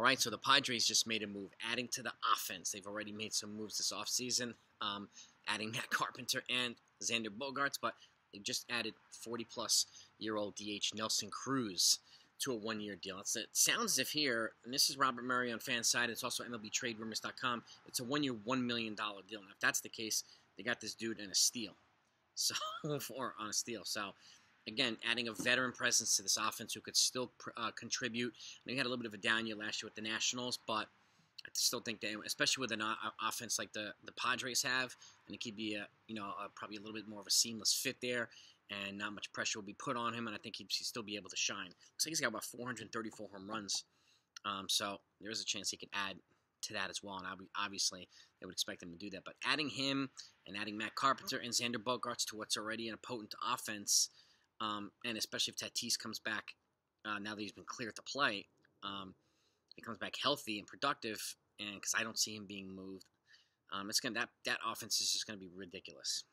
right, so the Padres just made a move, adding to the offense. They've already made some moves this offseason, adding Matt Carpenter and Xander Bogaerts, but they just added 40-plus-year-old DH Nelson Cruz to a one-year deal. It sounds as if here, and this is Robert Murray on FanSide, it's also MLBTradeRumors.com, it's a one-year, $1 million deal. Now, if that's the case, they got this dude in a steal. So, on a steal. So, again, adding a veteran presence to this offense who could still contribute. They had a little bit of a down year last year with the Nationals, but I still think they, especially with an offense like the Padres have, and it could be probably a little bit more of a seamless fit there, and not much pressure will be put on him, and I think he'd still be able to shine. Looks like he's got about 434 home runs, so there is a chance he could add to that as well, and obviously they would expect him to do that. But adding him and adding Matt Carpenter and Xander Bogaerts to what's already a potent offense, and especially if Tatis comes back now that he's been cleared to play, he comes back healthy and productive, and because I don't see him being moved, that offense is just gonna be ridiculous,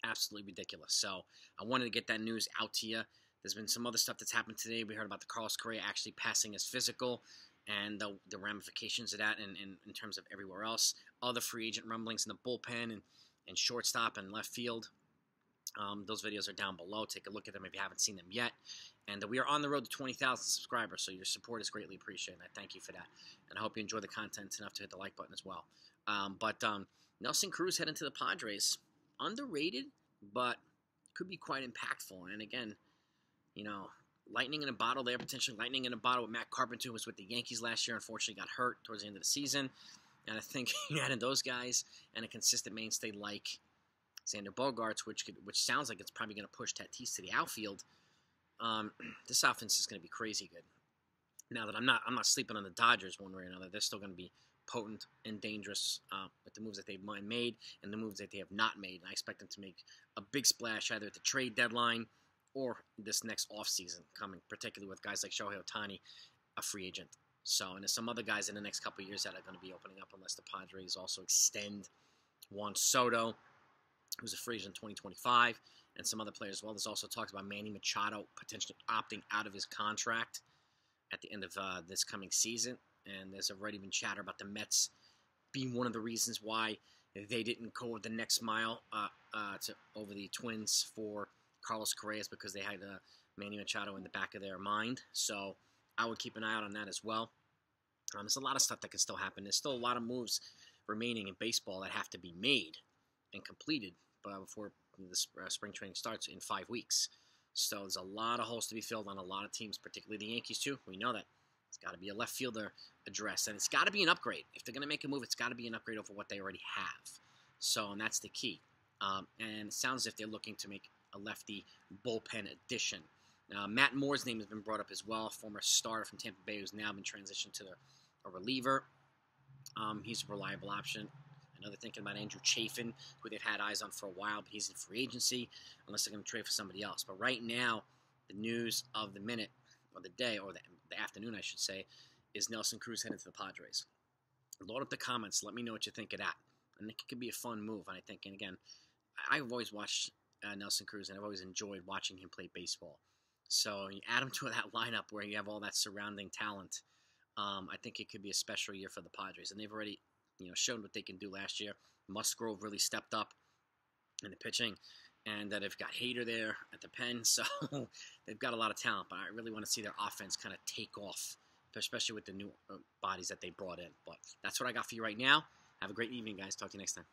absolutely ridiculous. So I wanted to get that news out to you. There's been some other stuff that's happened today. We heard about the Carlos Correa actually passing his physical, and the ramifications of that, and in terms of everywhere else, other free agent rumblings in the bullpen and shortstop and left field. Those videos are down below. Take a look at them if you haven't seen them yet. And we are on the road to 20,000 subscribers, so your support is greatly appreciated, and I thank you for that. And I hope you enjoy the content enough to hit the like button as well. But Nelson Cruz heading to the Padres. Underrated, but could be quite impactful. And again, lightning in a bottle there, potentially lightning in a bottle with Matt Carpenter, who was with the Yankees last year, unfortunately got hurt towards the end of the season. And I think adding those guys and a consistent mainstay like Xander Bogaerts, which sounds like it's probably going to push Tatis to the outfield. This offense is going to be crazy good. Now that I'm not sleeping on the Dodgers one way or another. They're still going to be potent and dangerous with the moves that they've made and the moves that they have not made. And I expect them to make a big splash either at the trade deadline or this next offseason coming, particularly with guys like Shohei Ohtani, a free agent. So, and there's some other guys in the next couple of years that are going to be opening up unless the Padres also extend Juan Soto, who's a free agent in 2025, and some other players as well. There's also talks about Manny Machado potentially opting out of his contract at the end of this coming season. And there's already been chatter about the Mets being one of the reasons why they didn't go the next mile over the Twins for Carlos Correa, because they had Manny Machado in the back of their mind. So I would keep an eye out on that as well. There's a lot of stuff that can still happen. There's still a lot of moves remaining in baseball that have to be made and completed before the spring training starts in 5 weeks. So there's a lot of holes to be filled on a lot of teams, particularly the Yankees too. We know that. It's got to be a left fielder address, and it's got to be an upgrade. If they're going to make a move, it's got to be an upgrade over what they already have. So, and that's the key. And it sounds as if they're looking to make a lefty bullpen addition. Matt Moore's name has been brought up as well, former starter from Tampa Bay who's now been transitioned to a reliever. He's a reliable option. I know they're thinking about Andrew Chafin, who they've had eyes on for a while, but he's in free agency unless they're going to trade for somebody else. But right now, the news of the minute, or the day, or the afternoon, I should say, is Nelson Cruz heading to the Padres. Load up the comments. Let me know what you think of that. I think it could be a fun move. And I think, and again, I've always watched Nelson Cruz, and I've always enjoyed watching him play baseball. So you add him to that lineup where you have all that surrounding talent. I think it could be a special year for the Padres, and they've already, shown what they can do last year. Musgrove really stepped up in the pitching, and that they've got Hader there at the pen, so they've got a lot of talent. But I really want to see their offense kind of take off, especially with the new bodies that they brought in. But that's what I got for you right now. Have a great evening, guys. Talk to you next time.